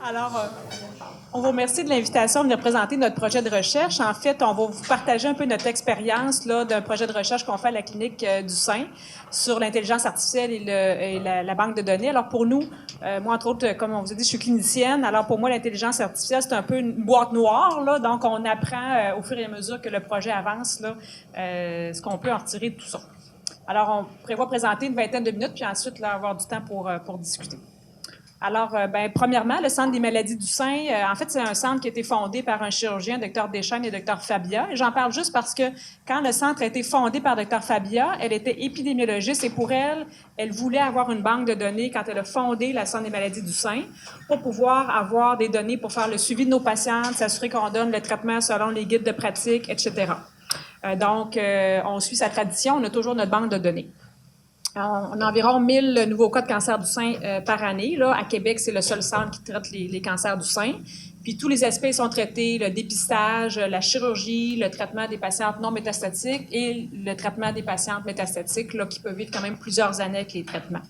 Alors, on vous remercie de l'invitation de venir présenter notre projet de recherche. En fait, on va vous partager un peu notre expérience là, d'un projet de recherche qu'on fait à la clinique du sein sur l'intelligence artificielle et la banque de données. Alors, pour nous, moi, entre autres, comme on vous a dit, je suis clinicienne. Alors, pour moi, l'intelligence artificielle, c'est un peu une boîte noire. Là, donc, on apprend au fur et à mesure que le projet avance là, ce qu'on peut en retirer de tout ça. Alors, on prévoit présenter une vingtaine de minutes, puis ensuite là, avoir du temps pour discuter. Alors, premièrement, le Centre des maladies du sein, en fait, c'est un centre qui a été fondé par un chirurgien, Dr Deschênes et Dr Fabia. Et j'en parle juste parce que quand le centre a été fondé par Dr Fabia, elle était épidémiologiste et pour elle, elle voulait avoir une banque de données quand elle a fondé le Centre des maladies du sein pour pouvoir avoir des données pour faire le suivi de nos patientes, s'assurer qu'on donne le traitement selon les guides de pratique, etc. Donc, on suit sa tradition, on a toujours notre banque de données. On a environ 1000 nouveaux cas de cancer du sein par année. Là. À Québec, c'est le seul centre qui traite les cancers du sein. Puis tous les aspects sont traités, le dépistage, la chirurgie, le traitement des patientes non métastatiques et le traitement des patientes métastatiques là, qui peuvent vivre quand même plusieurs années avec les traitements.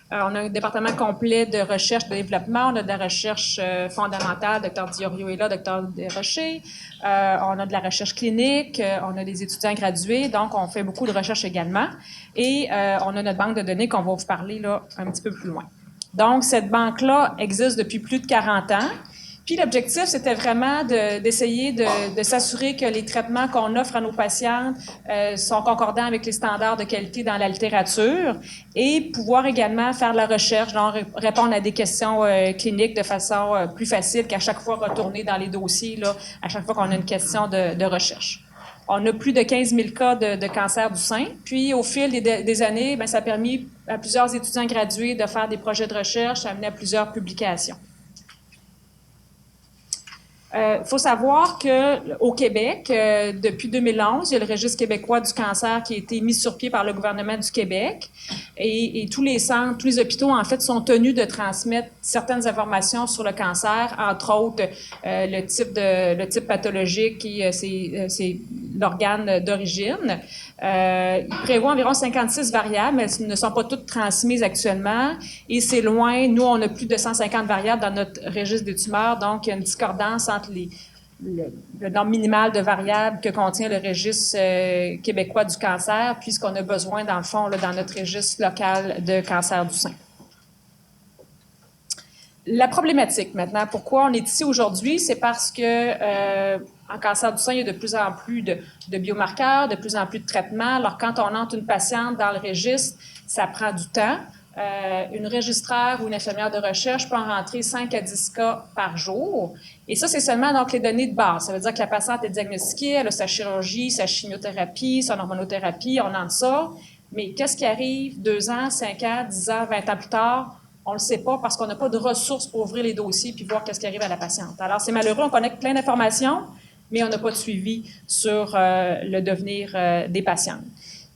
On a un département complet de recherche et de développement. On a de la recherche fondamentale, Dr Diorio est là, Dr Desrochers. On a de la recherche clinique, on a des étudiants gradués, donc on fait beaucoup de recherche également. Et on a notre banque de données qu'on va vous parler là, un petit peu plus loin. Donc, cette banque-là existe depuis plus de 40 ans. Puis l'objectif, c'était vraiment d'essayer de s'assurer que les traitements qu'on offre à nos patientes sont concordants avec les standards de qualité dans la littérature et pouvoir également faire de la recherche, donc répondre à des questions cliniques de façon plus facile qu'à chaque fois retourner dans les dossiers, là, à chaque fois qu'on a une question de recherche. On a plus de 15 000 cas de cancer du sein. Puis, au fil des années, ça a permis à plusieurs étudiants gradués de faire des projets de recherche, amener à plusieurs publications. Faut savoir qu'au Québec, depuis 2011, il y a le Registre québécois du cancer qui a été mis sur pied par le gouvernement du Québec. Et tous les centres, tous les hôpitaux, en fait, sont tenus de transmettre certaines informations sur le cancer, entre autres le type pathologique et c'est l'organe d'origine. Il prévoit environ 56 variables, mais elles ne sont pas toutes transmises actuellement. Et c'est loin. Nous, on a plus de 150 variables dans notre registre des tumeurs, donc il y a une discordance entre le nombre minimal de variables que contient le registre québécois du cancer, puis ce qu'on a besoin, dans le fond, là, dans notre registre local de cancer du sein. La problématique, maintenant, pourquoi on est ici aujourd'hui, c'est parce que en cancer du sein, il y a de plus en plus de biomarqueurs, de plus en plus de traitements. Alors, quand on entre une patiente dans le registre, ça prend du temps. Une registraire ou une infirmière de recherche peut en rentrer 5 à 10 cas par jour. Et ça, c'est seulement donc les données de base. Ça veut dire que la patiente est diagnostiquée, elle a sa chirurgie, sa chimiothérapie, son hormonothérapie, on entre ça. Mais qu'est-ce qui arrive 2 ans, 5 ans, 10 ans, 20 ans plus tard? On ne le sait pas parce qu'on n'a pas de ressources pour ouvrir les dossiers puis voir qu'est-ce qui arrive à la patiente. Alors, c'est malheureux, on connecte plein d'informations, mais on n'a pas de suivi sur le devenir des patientes.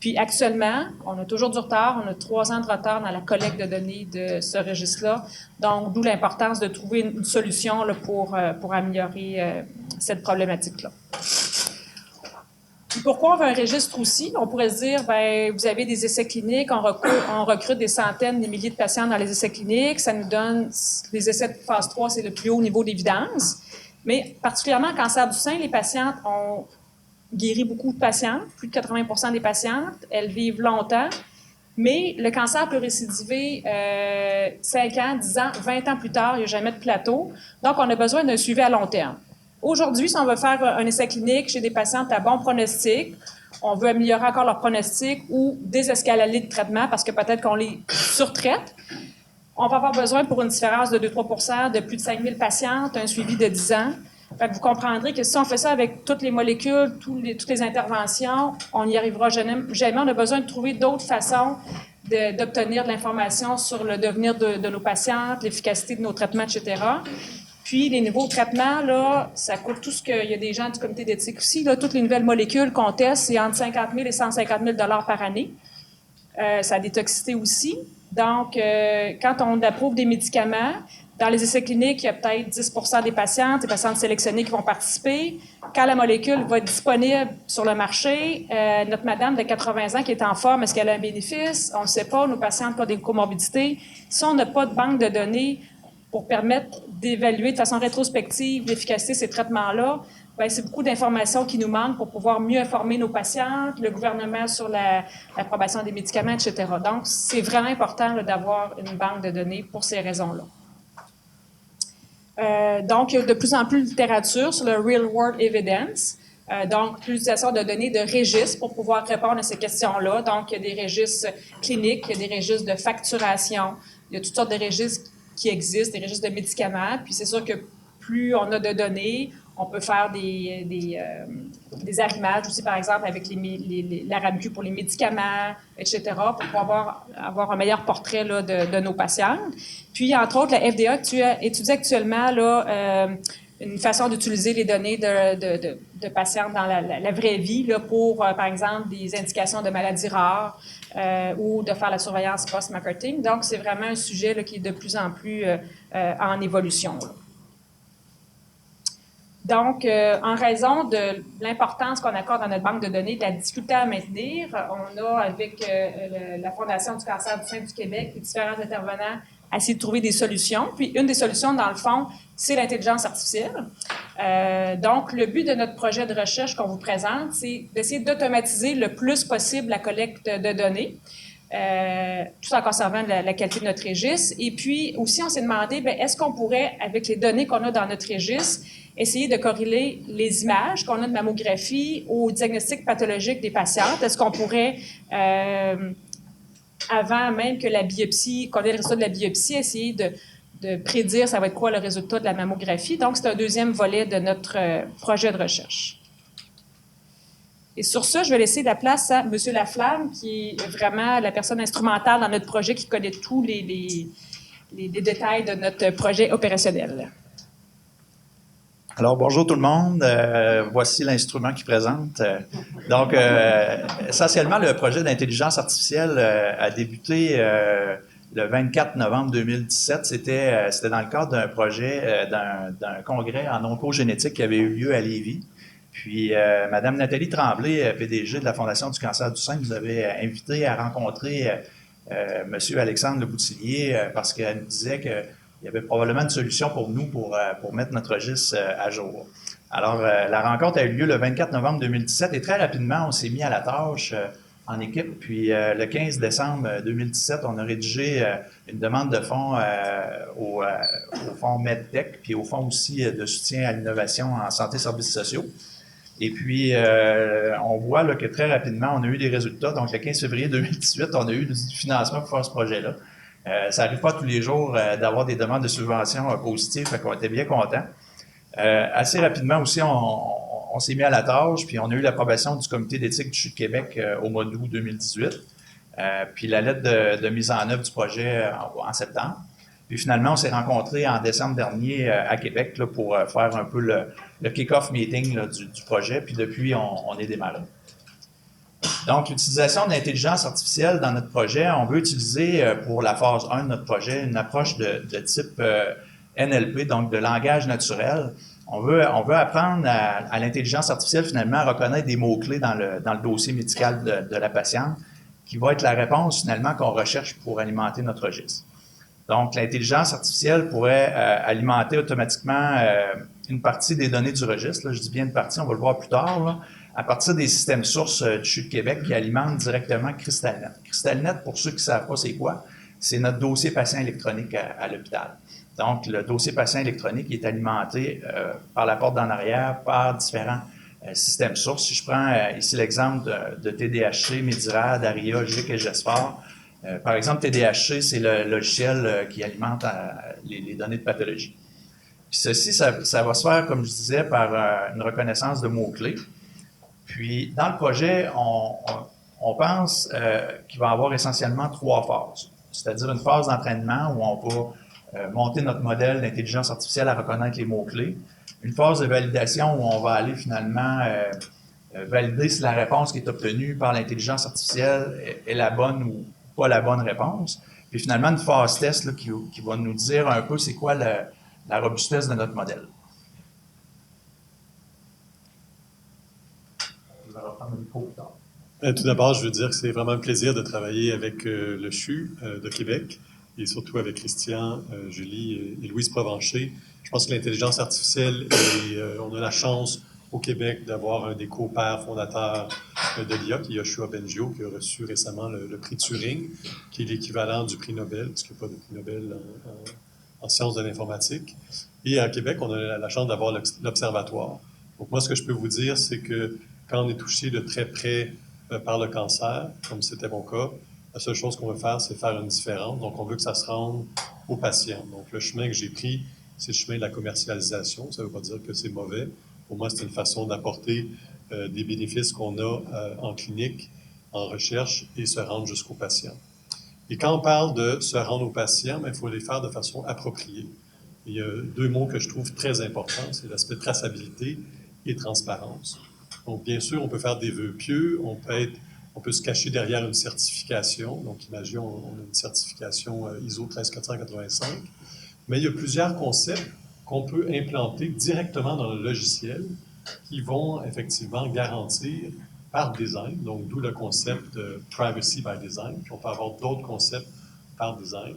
Puis actuellement, on a toujours du retard. On a 3 ans de retard dans la collecte de données de ce registre-là. Donc, d'où l'importance de trouver une solution là, pour améliorer cette problématique-là. Puis pourquoi on veut un registre aussi? On pourrait se dire, vous avez des essais cliniques, on recrute des centaines, des milliers de patients dans les essais cliniques. Ça nous donne, les essais de phase 3, c'est le plus haut niveau d'évidence. Mais particulièrement en cancer du sein, les patientes ont guéri beaucoup de patientes, plus de 80% des patientes. Elles vivent longtemps, mais le cancer peut récidiver 5 ans, 10 ans, 20 ans plus tard. Il n'y a jamais de plateau. Donc, on a besoin d'un suivi à long terme. Aujourd'hui, si on veut faire un essai clinique chez des patientes à bon pronostic, on veut améliorer encore leur pronostic ou désescalader le traitement parce que peut-être qu'on les surtraite. On va avoir besoin pour une différence de 2-3% de plus de 5000 patientes, un suivi de 10 ans. Fait que vous comprendrez que si on fait ça avec toutes les molécules, toutes les interventions, on n'y arrivera jamais. On a besoin de trouver d'autres façons d'obtenir de l'information sur le devenir de nos patientes, l'efficacité de nos traitements, etc. Puis, les nouveaux traitements, là, ça coûte tout ce qu'il y a des gens du comité d'éthique aussi. Là, toutes les nouvelles molécules qu'on teste, c'est entre 50 000 et 150 000 $ par année. Ça a des toxicités aussi. Donc, quand on approuve des médicaments, dans les essais cliniques, il y a peut-être 10 des patientes sélectionnées qui vont participer. Quand la molécule va être disponible sur le marché, notre madame de 80 ans qui est en forme, est-ce qu'elle a un bénéfice? On ne sait pas. Nos patientes ont des comorbidités. Si on n'a pas de banque de données pour permettre d'évaluer de façon rétrospective l'efficacité de ces traitements-là, bien, c'est beaucoup d'informations qui nous manquent pour pouvoir mieux informer nos patients, le gouvernement sur l'approbation des médicaments, etc. Donc, c'est vraiment important d'avoir une banque de données pour ces raisons-là. Donc, il y a de plus en plus de littérature sur le real-world evidence. Donc, l'utilisation de données de registres pour pouvoir répondre à ces questions-là. Donc, il y a des registres cliniques, il y a des registres de facturation, il y a toutes sortes de registres qui existent, des registres de médicaments. Puis, c'est sûr que plus on a de données, on peut faire des arrimages aussi, par exemple, avec la RAMQ pour les médicaments, etc., pour pouvoir avoir un meilleur portrait là, de nos patients. Puis, entre autres, la FDA étudie actuellement là, une façon d'utiliser les données de patients dans la vraie vie là, pour, par exemple, des indications de maladies rares ou de faire la surveillance post-marketing. Donc, c'est vraiment un sujet là, qui est de plus en plus en évolution. Là. Donc, en raison de l'importance qu'on accorde à notre banque de données, de la difficulté à maintenir, on a, avec la Fondation du cancer du sein du Québec et différents intervenants, essayé de trouver des solutions. Puis, une des solutions, dans le fond, c'est l'intelligence artificielle. Donc, le but de notre projet de recherche qu'on vous présente, c'est d'essayer d'automatiser le plus possible la collecte de données, tout en conservant la qualité de notre registre. Et puis, aussi, on s'est demandé, bien, est-ce qu'on pourrait, avec les données qu'on a dans notre registre, essayer de corréler les images qu'on a de mammographie au diagnostic pathologique des patientes? Est-ce qu'on pourrait, avant même que la biopsie, qu'on ait le résultat de la biopsie, essayer de prédire ça va être quoi le résultat de la mammographie? Donc, c'est un deuxième volet de notre projet de recherche. Et sur ça, je vais laisser la place à M. Laflamme, qui est vraiment la personne instrumentale dans notre projet, qui connaît tous les détails de notre projet opérationnel. Alors, bonjour tout le monde. Voici l'instrument qui présente. Donc, essentiellement, le projet d'intelligence artificielle a débuté le 24 novembre 2017. C'était dans le cadre d'un projet, d'un congrès en oncogénétique qui avait eu lieu à Lévis. Puis, Mme Nathalie Tremblay, PDG de la Fondation du cancer du sein, nous avait invité à rencontrer M. Alexandre Leboutillier parce qu'elle nous disait que il y avait probablement une solution pour nous pour mettre notre registre à jour. Alors, la rencontre a eu lieu le 24 novembre 2017 et très rapidement, on s'est mis à la tâche en équipe. Puis, le 15 décembre 2017, on a rédigé une demande de fonds au fonds MedTech, puis au fonds aussi de soutien à l'innovation en santé et services sociaux. Et puis, on voit là, que très rapidement, on a eu des résultats. Donc, le 15 février 2018, on a eu du financement pour faire ce projet-là. Ça n'arrive pas tous les jours d'avoir des demandes de subventions positives, fait qu'on était bien contents. Assez rapidement aussi, on s'est mis à la tâche, puis on a eu l'approbation du Comité d'éthique du CHU de Québec au mois d'août 2018, puis la lettre de mise en œuvre du projet en septembre. Puis finalement, on s'est rencontrés en décembre dernier à Québec là, pour faire un peu le kick-off meeting là, du projet, puis depuis, on est démarré. Donc, l'utilisation de l'intelligence artificielle dans notre projet, on veut utiliser pour la phase 1 de notre projet une approche de type NLP, donc de langage naturel. On veut apprendre à l'intelligence artificielle finalement à reconnaître des mots-clés dans le dossier médical de la patiente qui va être la réponse finalement qu'on recherche pour alimenter notre registre. Donc, l'intelligence artificielle pourrait alimenter automatiquement une partie des données du registre. Là, je dis bien une partie, on va le voir plus tard, là, à partir des systèmes sources du CHU de Québec qui alimentent directement CrystalNet. CrystalNet, pour ceux qui ne savent pas c'est quoi, c'est notre dossier patient électronique à l'hôpital. Donc, le dossier patient électronique est alimenté par la porte d'en arrière par différents systèmes sources. Si je prends ici l'exemple de TDHC, Medirad, Aria, GIC et GESFOR, par exemple, TDHC, c'est le logiciel qui alimente les données de pathologie. Puis ceci, ça va se faire, comme je disais, par une reconnaissance de mots-clés. Puis, dans le projet, on pense qu'il va y avoir essentiellement 3 phases. C'est-à-dire une phase d'entraînement où on va monter notre modèle d'intelligence artificielle à reconnaître les mots-clés. Une phase de validation où on va aller finalement valider si la réponse qui est obtenue par l'intelligence artificielle est la bonne ou pas la bonne réponse. Puis finalement, une phase test là, qui va nous dire un peu c'est quoi la robustesse de notre modèle. Je vais reprendre le micro plus tard. Tout d'abord, je veux dire que c'est vraiment un plaisir de travailler avec le CHU de Québec et surtout avec Christian, Julie et Louise Provencher Je pense que l'intelligence artificielle, on a la chance au Québec d'avoir un des co-pères fondateurs de l'IA, qui est Yoshua Bengio, qui a reçu récemment le prix Turing, qui est l'équivalent du prix Nobel, parce qu'il n'y a pas de prix Nobel en sciences de l'informatique. Et à Québec, on a la chance d'avoir l'Observatoire. Donc moi, ce que je peux vous dire, c'est que quand on est touché de très près par le cancer, comme c'était mon cas, la seule chose qu'on veut faire, c'est faire une différence. Donc on veut que ça se rende aux patients. Donc le chemin que j'ai pris, c'est le chemin de la commercialisation. Ça ne veut pas dire que c'est mauvais. Pour moi, c'est une façon d'apporter des bénéfices qu'on a en clinique, en recherche, et se rendre jusqu'aux patients. Et quand on parle de se rendre aux patients, il faut les faire de façon appropriée. Il y a deux mots que je trouve très importants, c'est l'aspect traçabilité et transparence. Donc, bien sûr, on peut faire des vœux pieux, on peut se cacher derrière une certification. Donc, imaginons, on a une certification ISO 13485, mais il y a plusieurs concepts qu'on peut implanter directement dans le logiciel qui vont effectivement garantir par design, donc d'où le concept de privacy by design, puis on peut avoir d'autres concepts par design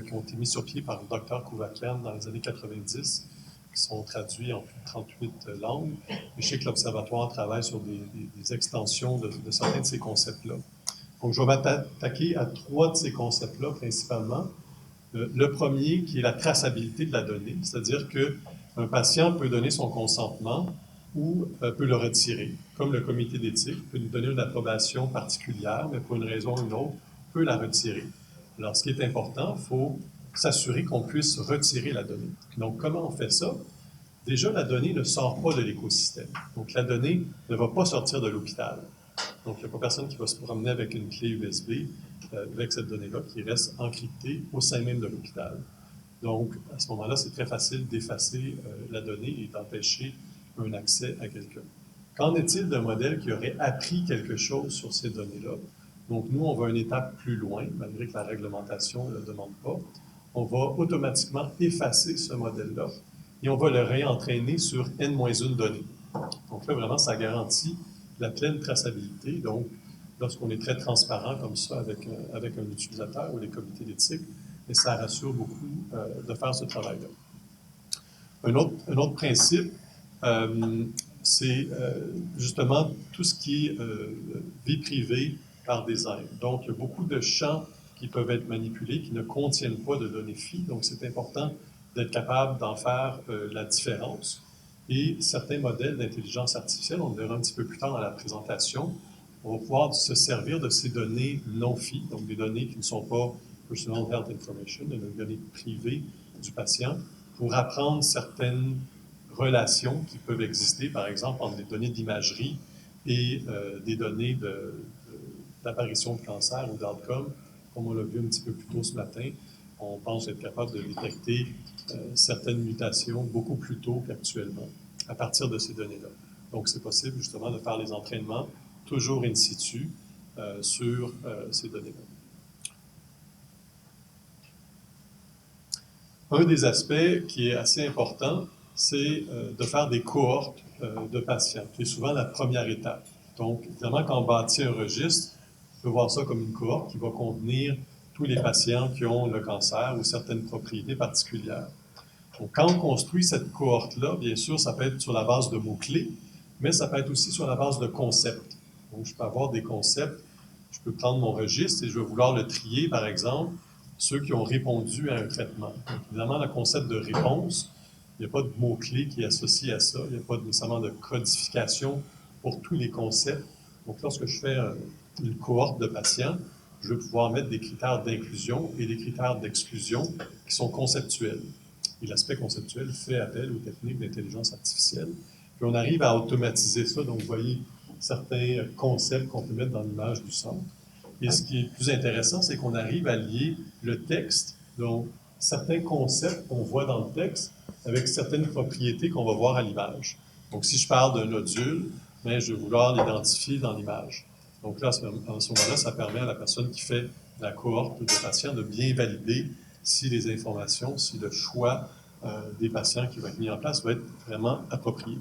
qui ont été mis sur pied par le Dr Kouvakian dans les années 90, qui sont traduits en plus de 38 langues. Et je sais que l'Observatoire travaille sur des extensions de certains de ces concepts-là. Donc, je vais m'attaquer à trois de ces concepts-là principalement. Le premier, qui est la traçabilité de la donnée, c'est-à-dire qu'un patient peut donner son consentement ou peut le retirer, comme le comité d'éthique peut nous donner une approbation particulière, mais pour une raison ou une autre, peut la retirer. Alors, ce qui est important, il faut s'assurer qu'on puisse retirer la donnée. Donc, comment on fait ça? Déjà, la donnée ne sort pas de l'écosystème. Donc, la donnée ne va pas sortir de l'hôpital. Donc, il n'y a pas personne qui va se promener avec une clé USB avec cette donnée-là qui reste encryptée au sein même de l'hôpital. Donc, à ce moment-là, c'est très facile d'effacer la donnée et d'empêcher un accès à quelqu'un. Qu'en est-il d'un modèle qui aurait appris quelque chose sur ces données-là? Donc, nous, on va une étape plus loin, malgré que la réglementation ne le demande pas. On va automatiquement effacer ce modèle-là et on va le réentraîner sur N-1 données. Donc là, vraiment, ça garantit la pleine traçabilité. Donc, lorsqu'on est très transparent comme ça avec un utilisateur ou les comités d'éthique, et ça rassure beaucoup de faire ce travail-là. Un autre principe, c'est justement tout ce qui est vie privée par design. Donc, il y a beaucoup de champs qui peuvent être manipulés, qui ne contiennent pas de données FI. Donc, c'est important d'être capable d'en faire la différence. Et certains modèles d'intelligence artificielle, on le verra un petit peu plus tard dans la présentation, on va pouvoir se servir de ces données non FI, donc des données qui ne sont pas Personal Health Information, des données privées du patient, pour apprendre certaines relations qui peuvent exister, par exemple, entre des données d'imagerie et des données d'apparition de cancer ou d'outcome. Comme on l'a vu un petit peu plus tôt ce matin, on pense être capable de détecter certaines mutations beaucoup plus tôt qu'actuellement à partir de ces données-là. Donc, c'est possible justement de faire les entraînements toujours in situ sur ces données-là. Un des aspects qui est assez important, c'est de faire des cohortes de patients, qui est souvent la première étape. Donc, évidemment, quand on bâtit un registre, on peut voir ça comme une cohorte qui va contenir tous les patients qui ont le cancer ou certaines propriétés particulières. Donc, quand on construit cette cohorte-là, bien sûr, ça peut être sur la base de mots-clés, mais ça peut être aussi sur la base de concepts. Donc, je peux avoir des concepts, je peux prendre mon registre et je vais vouloir le trier, par exemple, ceux qui ont répondu à un traitement. Donc, évidemment, le concept de réponse, il n'y a pas de mots-clés qui est associé à ça, il n'y a pas nécessairement de codification pour tous les concepts. Donc, lorsque je fais une cohorte de patients, je vais pouvoir mettre des critères d'inclusion et des critères d'exclusion qui sont conceptuels. Et l'aspect conceptuel fait appel aux techniques d'intelligence artificielle. Puis on arrive à automatiser ça. Donc, vous voyez certains concepts qu'on peut mettre dans l'image du centre. Et ce qui est plus intéressant, c'est qu'on arrive à lier le texte, donc certains concepts qu'on voit dans le texte, avec certaines propriétés qu'on va voir à l'image. Donc, si je parle d'un nodule, bien, je vais vouloir l'identifier dans l'image. Donc là, à ce moment-là, ça permet à la personne qui fait la cohorte de patients de bien valider si les informations, si le choix des patients qui va être mis en place va être vraiment approprié.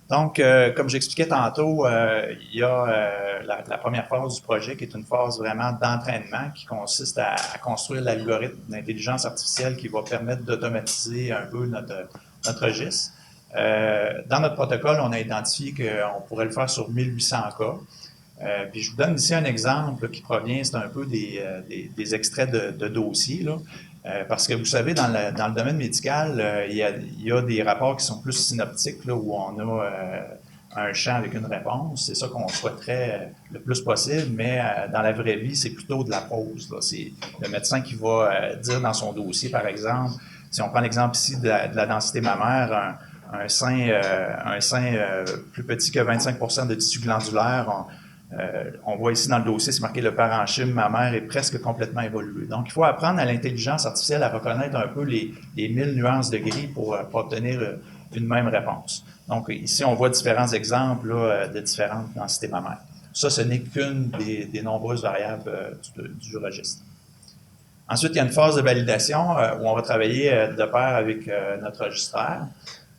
Donc, comme j'expliquais tantôt, il y a la première phase du projet qui est une phase vraiment d'entraînement qui consiste à construire l'algorithme d'intelligence artificielle qui va permettre d'automatiser un peu notre registre. Dans notre protocole, on a identifié qu'on pourrait le faire sur 1800 cas. Puis je vous donne ici un exemple qui provient, c'est un peu des extraits de dossiers, là. Parce que vous savez, dans le domaine médical, il y a des rapports qui sont plus synoptiques, là, où on a un champ avec une réponse. C'est ça qu'on souhaiterait le plus possible, mais dans la vraie vie, c'est plutôt de la prose, là. C'est le médecin qui va dire dans son dossier, par exemple, si on prend l'exemple ici de la densité mammaire, un sein plus petit que 25% de tissu glandulaire, on voit ici dans le dossier, c'est marqué le parenchyme mammaire est presque complètement évolué. Donc, il faut apprendre à l'intelligence artificielle à reconnaître un peu les 1000 nuances de gris pour obtenir une même réponse. Donc, ici, on voit différents exemples là, de différentes densités mammaires. Ça, ce n'est qu'une des nombreuses variables du registre. Ensuite, il y a une phase de validation où on va travailler de pair avec notre registraire,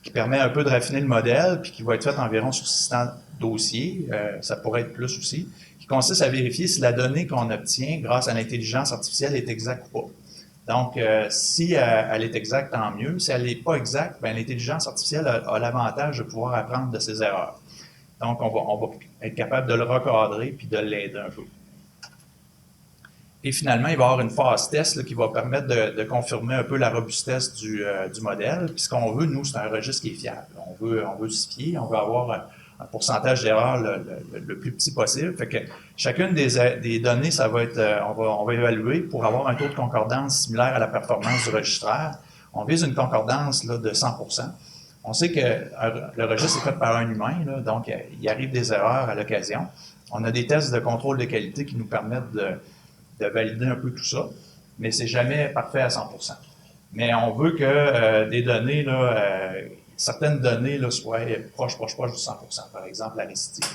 qui permet un peu de raffiner le modèle, puis qui va être fait environ sur 600 dossiers, ça pourrait être plus aussi, qui consiste à vérifier si la donnée qu'on obtient grâce à l'intelligence artificielle est exacte ou pas. Donc, si elle est exacte, tant mieux. Si elle n'est pas exacte, bien, l'intelligence artificielle a l'avantage de pouvoir apprendre de ses erreurs. Donc, on va être capable de le recadrer puis de l'aider un peu. Et finalement, il va y avoir une phase test là, qui va permettre de confirmer un peu la robustesse du modèle. Puis ce qu'on veut, nous, c'est un registre qui est fiable. On veut se fier, on veut avoir un pourcentage d'erreur le plus petit possible. Fait que chacune des données, ça va être, on va évaluer pour avoir un taux de concordance similaire à la performance du registraire. On vise une concordance là, de 100%. On sait que le registre est fait par un humain, là, donc il arrive des erreurs à l'occasion. On a des tests de contrôle de qualité qui nous permettent de valider un peu tout ça, mais c'est jamais parfait à 100%. Mais on veut que des données, là, certaines données là, soient proches du 100%, par exemple la récidive.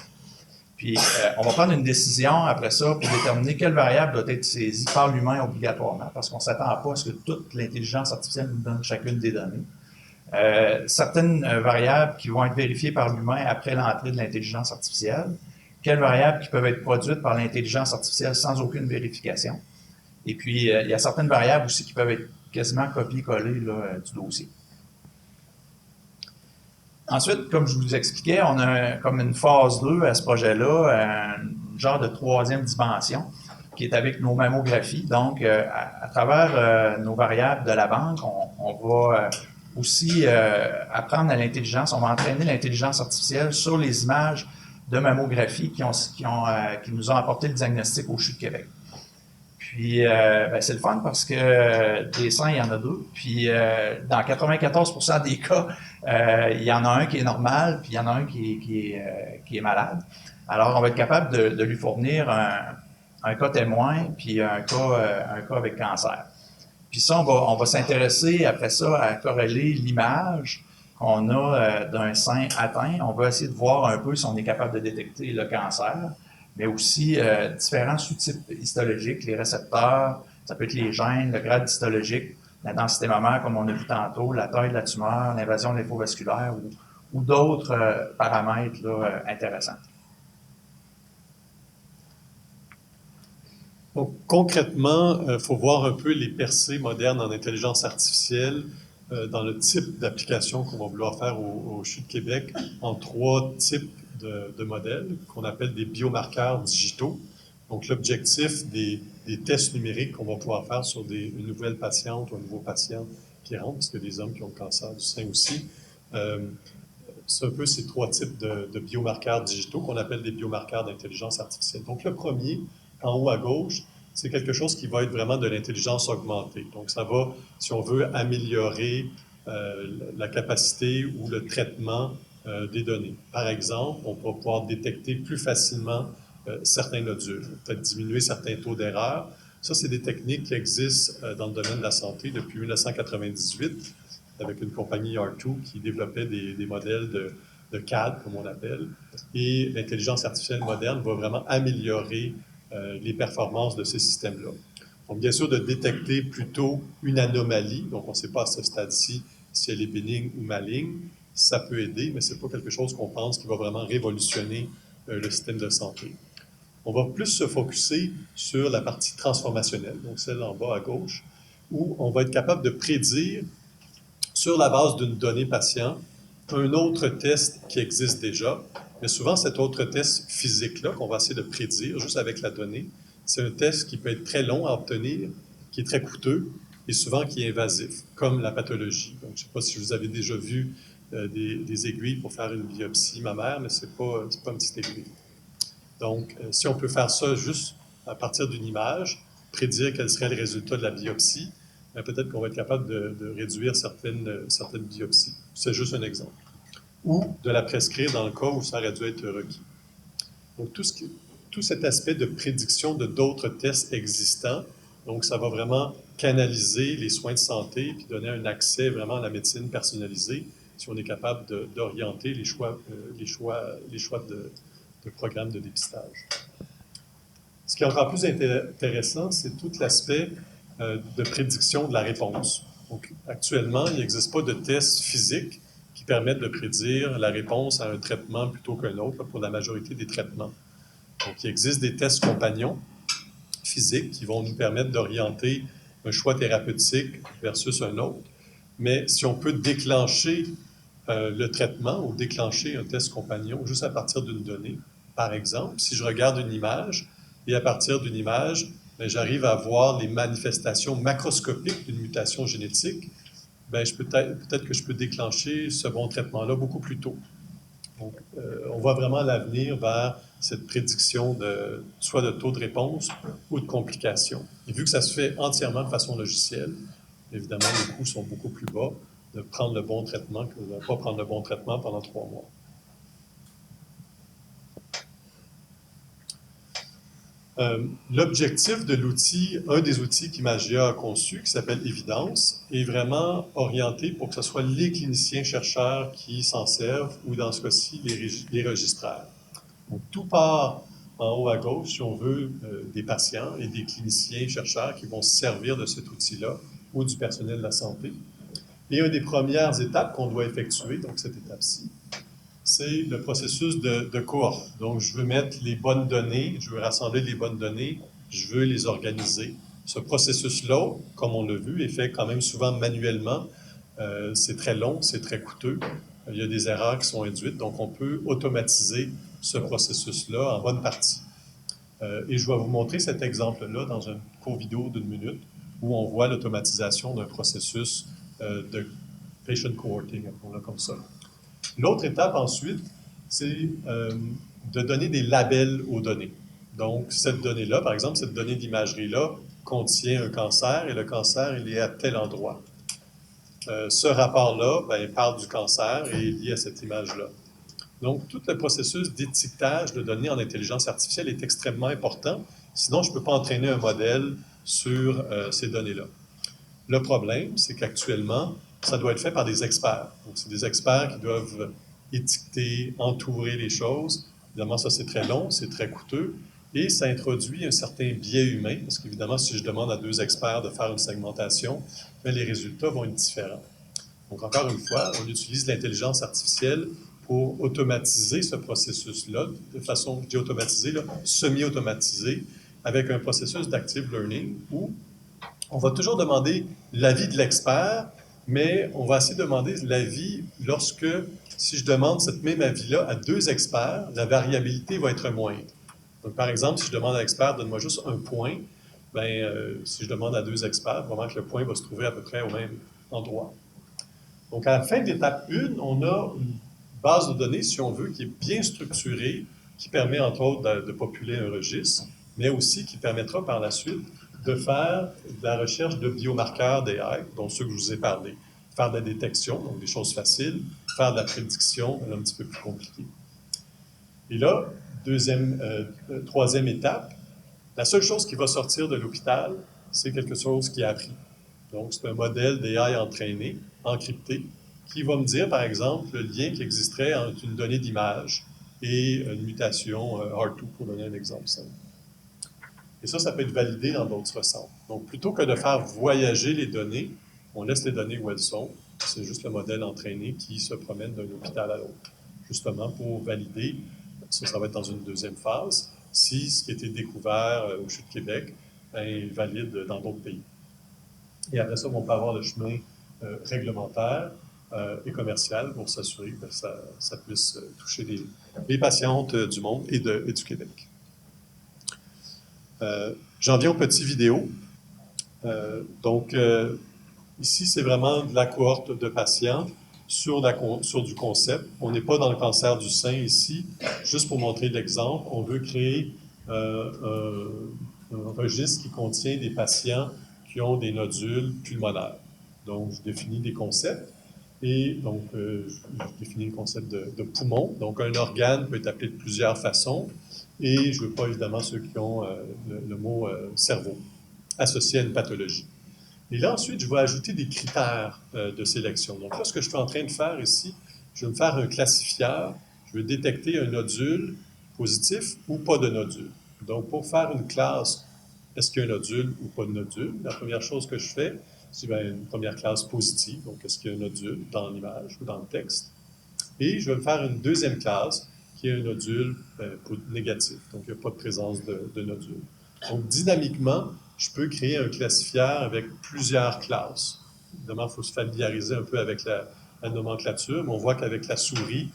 Puis, on va prendre une décision après ça pour déterminer quelle variable doit être saisie par l'humain obligatoirement, parce qu'on ne s'attend pas à ce que toute l'intelligence artificielle nous donne chacune des données. Certaines variables qui vont être vérifiées par l'humain après l'entrée de l'intelligence artificielle, quelles variables qui peuvent être produites par l'intelligence artificielle sans aucune vérification. Et puis, il y a certaines variables aussi qui peuvent être quasiment copier-coller du dossier. Ensuite, comme je vous expliquais, on a comme une phase 2 à ce projet-là, un genre de troisième dimension qui est avec nos mammographies. Donc, à travers nos variables de la banque, on va aussi apprendre à l'intelligence, on va entraîner l'intelligence artificielle sur les images de mammographie qui nous ont apporté le diagnostic au CHU de Québec. Puis, c'est le fun parce que des seins, il y en a deux. Puis, dans 94% des cas, il y en a un qui est normal, puis il y en a un qui est malade. Alors, on va être capable de lui fournir un cas témoin, puis un cas avec cancer. Puis ça, on va s'intéresser après ça à corréler l'image qu'on a d'un sein atteint. On va essayer de voir un peu si on est capable de détecter le cancer, mais aussi différents sous-types histologiques, les récepteurs, ça peut être les gènes, le grade histologique, la densité mammaire, comme on a vu tantôt, la taille de la tumeur, l'invasion lymphovasculaire ou d'autres paramètres là, intéressants. Donc, concrètement, il faut voir un peu les percées modernes en intelligence artificielle dans le type d'application qu'on va vouloir faire au CHU de Québec en 3 types de modèles qu'on appelle des biomarqueurs digitaux. Donc, l'objectif des tests numériques qu'on va pouvoir faire sur une nouvelle patiente ou un nouveau patient qui rentre, parce qu'il y a des hommes qui ont le cancer du sein aussi, c'est un peu ces 3 types de biomarqueurs digitaux qu'on appelle des biomarqueurs d'intelligence artificielle. Donc, le premier, en haut à gauche, c'est quelque chose qui va être vraiment de l'intelligence augmentée. Donc, ça va, si on veut, améliorer la capacité ou le traitement des données. Par exemple, on va pouvoir détecter plus facilement certains nodules, peut-être diminuer certains taux d'erreur. Ça, c'est des techniques qui existent dans le domaine de la santé depuis 1998 avec une compagnie R2 qui développait des modèles de CAD, comme on appelle. Et l'intelligence artificielle moderne va vraiment améliorer les performances de ces systèmes-là. Donc, bien sûr, de détecter plutôt une anomalie. Donc, on ne sait pas à ce stade-ci si elle est bénigne ou maligne. ça peut aider, mais ce n'est pas quelque chose qu'on pense qui va vraiment révolutionner le système de santé. On va plus se focusser sur la partie transformationnelle, donc celle en bas à gauche, où on va être capable de prédire, sur la base d'une donnée patient, un autre test qui existe déjà. Mais souvent, cet autre test physique-là qu'on va essayer de prédire juste avec la donnée, c'est un test qui peut être très long à obtenir, qui est très coûteux et souvent qui est invasif, comme la pathologie. Donc, je ne sais pas si vous avez déjà vu des aiguilles pour faire une biopsie mammaire, mais ce n'est pas une petite aiguille. Donc, si on peut faire ça juste à partir d'une image, prédire quel serait le résultat de la biopsie, peut-être qu'on va être capable de réduire certaines biopsies. C'est juste un exemple. Ou de la prescrire dans le cas où ça aurait dû être requis. Donc, tout cet aspect de prédiction de d'autres tests existants, donc ça va vraiment canaliser les soins de santé puis donner un accès vraiment à la médecine personnalisée si on est capable d'orienter les choix de programmes de dépistage. Ce qui est encore plus intéressant, c'est tout l'aspect de prédiction de la réponse. Donc, actuellement, il n'existe pas de tests physiques qui permettent de prédire la réponse à un traitement plutôt qu'un autre pour la majorité des traitements. Donc, il existe des tests compagnons physiques qui vont nous permettre d'orienter un choix thérapeutique versus un autre. Mais si on peut déclencher le traitement ou déclencher un test compagnon juste à partir d'une donnée, par exemple, si je regarde une image et à partir d'une image, j'arrive à voir les manifestations macroscopiques d'une mutation génétique, peut-être que je peux déclencher ce bon traitement-là beaucoup plus tôt. Donc, on voit vraiment l'avenir vers cette prédiction soit de taux de réponse ou de complications. Et vu que ça se fait entièrement de façon logicielle, évidemment, les coûts sont beaucoup plus bas de prendre le bon traitement que de ne pas prendre le bon traitement pendant 3 mois. L'objectif de l'outil, un des outils qu'Imagia a conçu, qui s'appelle Évidence, est vraiment orienté pour que ce soit les cliniciens-chercheurs qui s'en servent, ou dans ce cas-ci, les registraires. Donc, tout part en haut à gauche, si on veut, des patients et des cliniciens-chercheurs qui vont se servir de cet outil-là, ou du personnel de la santé. Et une des premières étapes qu'on doit effectuer, donc cette étape-ci, c'est le processus de cohorte. Donc, je veux mettre les bonnes données, je veux rassembler les bonnes données, je veux les organiser. Ce processus-là, comme on l'a vu, est fait quand même souvent manuellement. C'est très long, c'est très coûteux. Il y a des erreurs qui sont induites, donc on peut automatiser ce processus-là en bonne partie. Et je vais vous montrer cet exemple-là dans un court vidéo d'1 minute où on voit l'automatisation d'un processus de patient cohorting, appelons-le comme ça. L'autre étape ensuite, c'est de donner des labels aux données. Donc, cette donnée-là, par exemple, cette donnée d'imagerie-là contient un cancer et le cancer, il est à tel endroit. Ce rapport-là, parle du cancer et est lié à cette image-là. Donc, tout le processus d'étiquetage de données en intelligence artificielle est extrêmement important. Sinon, je ne peux pas entraîner un modèle sur ces données-là. Le problème, c'est qu'actuellement, ça doit être fait par des experts. Donc, c'est des experts qui doivent étiqueter, entourer les choses. Évidemment, ça, c'est très long, c'est très coûteux. Et ça introduit un certain biais humain, parce qu'évidemment, si je demande à 2 experts de faire une segmentation, les résultats vont être différents. Donc, encore une fois, on utilise l'intelligence artificielle pour automatiser ce processus-là, de façon, je dis automatisée, semi-automatisée, avec un processus d'active learning où on va toujours demander l'avis de l'expert, mais on va essayer de demander l'avis lorsque, si je demande cette même avis-là à 2 experts, la variabilité va être moindre. Donc, par exemple, si je demande à l'expert, donne-moi juste un point, si je demande à 2 experts, vraiment que le point va se trouver à peu près au même endroit. Donc, à la fin de l'étape 1, on a une base de données, si on veut, qui est bien structurée, qui permet, entre autres, de populer un registre, mais aussi qui permettra par la suite de faire de la recherche de biomarqueurs d'AI, dont ceux que je vous ai parlé. Faire de la détection, donc des choses faciles, faire de la prédiction, un petit peu plus compliqué. Et là, troisième étape, la seule chose qui va sortir de l'hôpital, c'est quelque chose qui est appris. Donc, c'est un modèle d'AI entraîné, encrypté, qui va me dire, par exemple, le lien qui existerait entre une donnée d'image et une mutation R2, pour donner un exemple simple. Et ça peut être validé dans d'autres centres. Donc, plutôt que de faire voyager les données, on laisse les données où elles sont, C'est juste le modèle entraîné qui se promène d'un hôpital à l'autre, justement pour valider, ça va être dans une deuxième phase, si ce qui a été découvert au CHU de Québec est valide dans d'autres pays. Et après ça, on peut avoir le chemin réglementaire et commercial pour s'assurer que ça puisse toucher les patientes du monde et du Québec. J'en viens aux petites vidéos. Ici, c'est vraiment de la cohorte de patients sur du concept. On n'est pas dans le cancer du sein ici. Juste pour montrer l'exemple, on veut créer un registre qui contient des patients qui ont des nodules pulmonaires. Donc, je définis des concepts. Et donc, je définis le concept de poumon. Donc, un organe peut être appelé de plusieurs façons. Et je ne veux pas, évidemment, ceux qui ont le mot cerveau associé à une pathologie. Et là, ensuite, je vais ajouter des critères de sélection. Donc là, ce que je suis en train de faire ici, je vais me faire un classifieur. Je vais détecter un nodule positif ou pas de nodule. Donc, pour faire une classe, est-ce qu'il y a un nodule ou pas de nodule? La première chose que je fais, c'est une première classe positive. Donc, est-ce qu'il y a un nodule dans l'image ou dans le texte? Et je vais me faire une deuxième classe qui est un nodule négatif. Donc, il n'y a pas de présence de nodule. Donc, dynamiquement, je peux créer un classifieur avec plusieurs classes. Évidemment, il faut se familiariser un peu avec la nomenclature, mais on voit qu'avec la souris,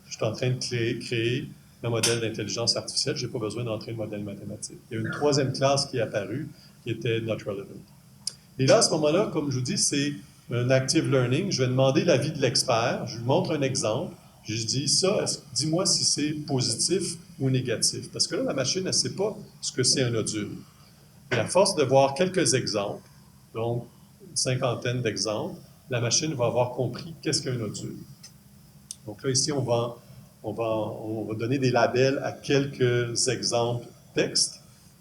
je suis en train de créer un modèle d'intelligence artificielle. Je n'ai pas besoin d'entrer le modèle mathématique. Il y a une troisième classe qui est apparue, qui était Not Relevant. Et là, à ce moment-là, comme je vous dis, c'est un active learning. Je vais demander l'avis de l'expert. Je lui montre un exemple. Je lui dis ça, dis-moi si c'est positif ou négatif. Parce que là, la machine, elle ne sait pas ce que c'est un nodule. Et à force de voir quelques exemples, donc une cinquantaine d'exemples, la machine va avoir compris qu'est-ce qu'un nodule. Donc là, ici, on va donner des labels à quelques exemples texte.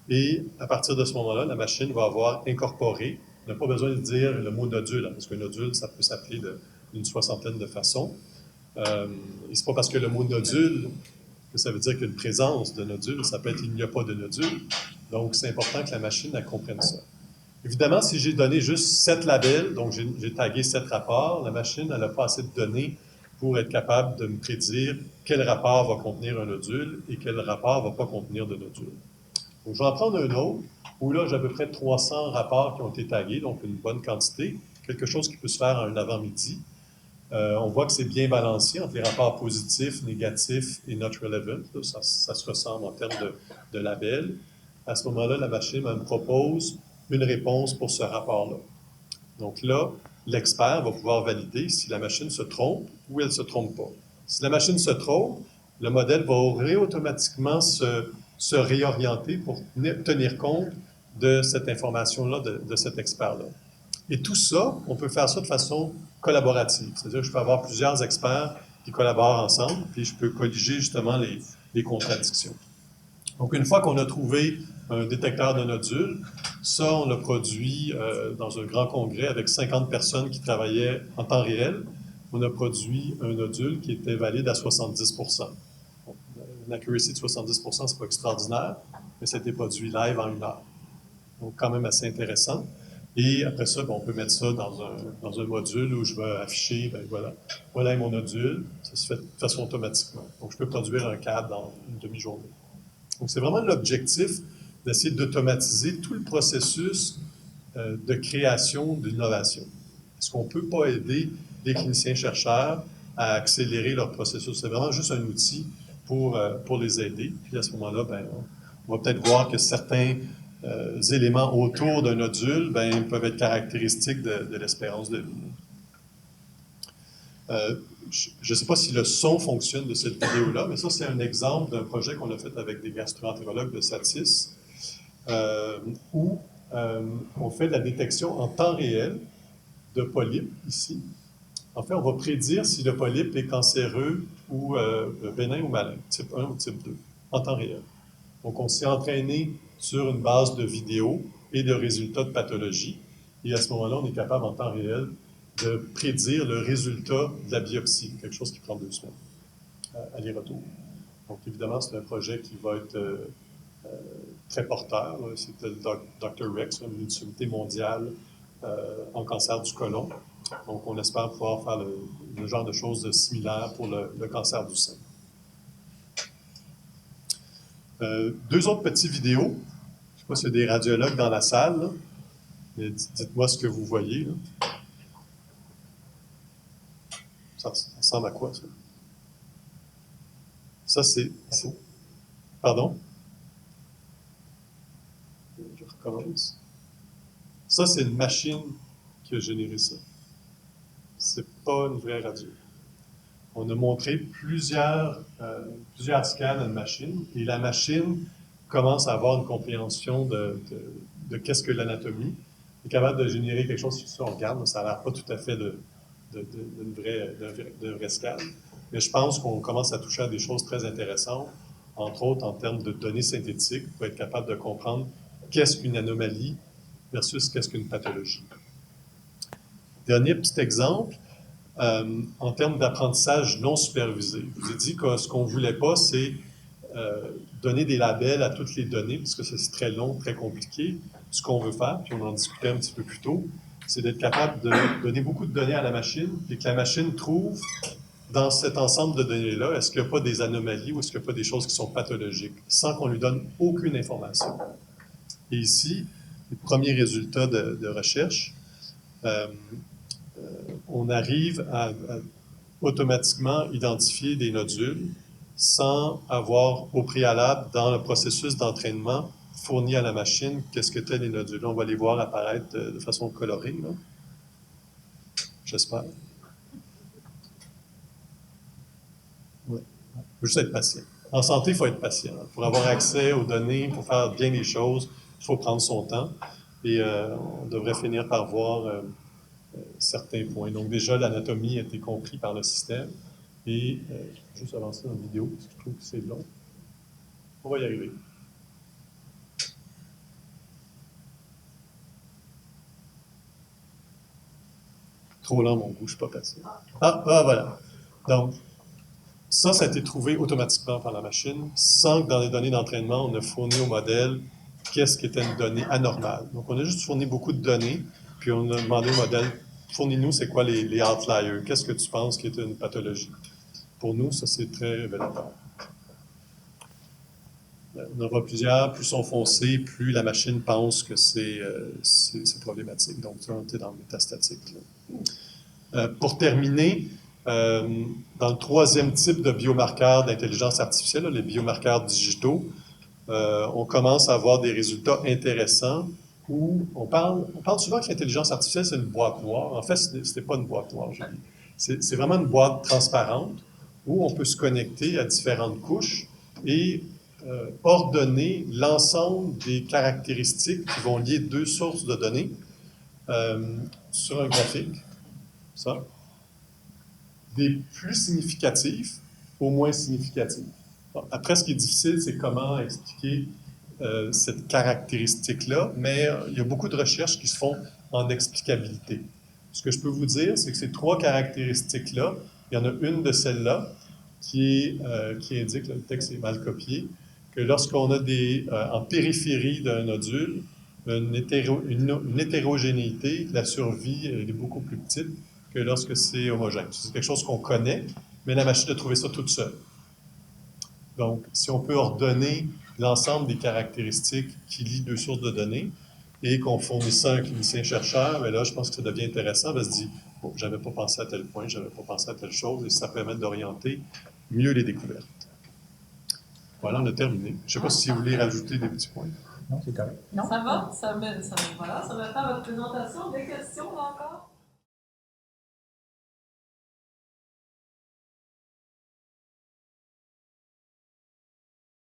Et à partir de ce moment-là, la machine va avoir incorporé. On n'a pas besoin de dire le mot nodule, parce qu'un nodule, ça peut s'appeler d'une soixantaine de façons. Et c'est pas parce que le mot nodule que ça veut dire qu'il y a une présence de nodule, ça peut être il n'y a pas de nodule. Donc, c'est important que la machine elle comprenne ça. Évidemment, si j'ai donné juste 7 labels, donc j'ai tagué 7 rapports, la machine n'a pas assez de données pour être capable de me prédire quel rapport va contenir un nodule et quel rapport ne va pas contenir de nodule. Donc, je vais en prendre un autre, où là, j'ai à peu près 300 rapports qui ont été tagués, donc une bonne quantité, quelque chose qui peut se faire un avant-midi. On voit que c'est bien balancé entre les rapports positifs, négatifs et not relevant. Ça se ressemble en termes de labels. À ce moment-là, la machine me propose une réponse pour ce rapport-là. Donc là, l'expert va pouvoir valider si la machine se trompe ou elle ne se trompe pas. Si la machine se trompe, le modèle va automatiquement se réorienter pour tenir compte de cette information-là, de cet expert-là. Et tout ça, on peut faire ça de façon collaborative. C'est-à-dire que je peux avoir plusieurs experts qui collaborent ensemble, puis je peux colliger justement les contradictions. Donc, une fois qu'on a trouvé un détecteur de nodules, ça, on l'a produit dans un grand congrès avec 50 personnes qui travaillaient en temps réel. On a produit un nodule qui était valide à 70 %. Donc, une accuracy de 70 %, c'est pas extraordinaire, mais ça a été produit live en 1 heure. Donc, quand même assez intéressant. Et après ça, on peut mettre ça dans un module où je vais afficher, voilà mon nodule. Ça se fait de façon automatiquement. Donc, je peux produire un cadre dans une demi-journée. Donc, c'est vraiment l'objectif d'essayer d'automatiser tout le processus de création d'innovation. Est-ce qu'on ne peut pas aider les cliniciens-chercheurs à accélérer leur processus? C'est vraiment juste un outil pour les aider. Puis à ce moment-là, on va peut-être voir que certains éléments autour d'un nodule peuvent être caractéristiques de l'espérance de vie. Je ne sais pas si le son fonctionne de cette vidéo-là, mais ça, c'est un exemple d'un projet qu'on a fait avec des gastro-entérologues de Satis, où on fait de la détection en temps réel de polypes, ici. En fait, on va prédire si le polype est cancéreux ou bénin ou malin, type 1 ou type 2, en temps réel. Donc, on s'est entraîné sur une base de vidéos et de résultats de pathologie. Et à ce moment-là, on est capable, en temps réel, de prédire le résultat de la biopsie, quelque chose qui prend 2 semaines, aller-retour. Donc, évidemment, c'est un projet qui va être très porteur. C'est le Dr. Rex, une utilité mondiale en cancer du côlon. Donc, on espère pouvoir faire le genre de choses similaires pour le cancer du sein. Deux autres petites vidéos. Je ne sais pas s'il y a des radiologues dans la salle, là. Mais dites-moi ce que vous voyez, là. Ça ressemble à quoi, ça? Ça, c'est... Pardon? Je recommence. Ça, c'est une machine qui a généré ça. C'est pas une vraie radio. On a montré plusieurs scans à une machine, et la machine commence à avoir une compréhension de qu'est-ce que l'anatomie. Elle est capable de générer quelque chose, si on regarde, ça n'a l'air pas tout à fait de vraie scan. Mais je pense qu'on commence à toucher à des choses très intéressantes, entre autres en termes de données synthétiques, pour être capable de comprendre qu'est-ce qu'une anomalie versus qu'est-ce qu'une pathologie. Dernier petit exemple, en termes d'apprentissage non supervisé. Je vous ai dit que ce qu'on ne voulait pas, c'est donner des labels à toutes les données, parce que c'est très long, très compliqué. Ce qu'on veut faire, puis on en discutait un petit peu plus tôt, c'est d'être capable de donner beaucoup de données à la machine, et que la machine trouve dans cet ensemble de données-là, est-ce qu'il n'y a pas des anomalies ou est-ce qu'il n'y a pas des choses qui sont pathologiques, sans qu'on lui donne aucune information. Et ici, les premiers résultats de recherche, on arrive à automatiquement identifier des nodules sans avoir au préalable, dans le processus d'entraînement, fourni à la machine qu'est-ce que étaient les nodules. On va les voir apparaître de façon colorée, là. J'espère. Oui. Il faut juste être patient. En santé, il faut être patient. Pour avoir accès aux données, pour faire bien les choses, il faut prendre son temps. Et on devrait finir par voir certains points. Donc déjà, l'anatomie a été comprise par le système. Et je vais juste avancer dans la vidéo, parce que je trouve que c'est long. On va y arriver. Trop lent, mon goût, je ne suis pas patient. Voilà. Donc, ça a été trouvé automatiquement par la machine, sans que dans les données d'entraînement, on a fourni au modèle qu'est-ce qui était une donnée anormale. Donc, on a juste fourni beaucoup de données, puis on a demandé au modèle, fournis-nous, c'est quoi les outliers? Qu'est-ce que tu penses qui est une pathologie? Pour nous, ça, c'est très révélateur. On en voit plusieurs, plus sont foncés, plus la machine pense que c'est problématique. Donc, ça, on est dans le métastatique. Pour terminer, dans le troisième type de biomarqueurs d'intelligence artificielle, les biomarqueurs digitaux, on commence à avoir des résultats intéressants où on parle souvent que l'intelligence artificielle, c'est une boîte noire. En fait, ce n'est pas une boîte noire, je dis. C'est vraiment une boîte transparente où on peut se connecter à différentes couches et ordonner l'ensemble des caractéristiques qui vont lier deux sources de données sur un graphique. Ça. Des plus significatifs aux moins significatifs. Bon, après, ce qui est difficile, c'est comment expliquer cette caractéristique-là, mais il y a beaucoup de recherches qui se font en explicabilité. Ce que je peux vous dire, c'est que ces trois caractéristiques-là, il y en a une de celles-là qui indique, le texte est mal copié, que lorsqu'on a en périphérie d'un nodule, une hétérogénéité, la survie est beaucoup plus petite que lorsque c'est homogène. C'est quelque chose qu'on connaît, mais la machine a trouvé ça toute seule. Donc, si on peut ordonner l'ensemble des caractéristiques qui lient deux sources de données et qu'on fournit ça à un clinicien chercheur, bien là, je pense que ça devient intéressant. On se dit, bon, j'avais pas pensé à tel point, j'avais pas pensé à telle chose, et ça permet d'orienter mieux les découvertes. Voilà, on a terminé. Je ne sais pas si vous voulez rajouter des petits points. Non, c'est correct. Non. Ça va? Ça me faire votre présentation. Des questions encore?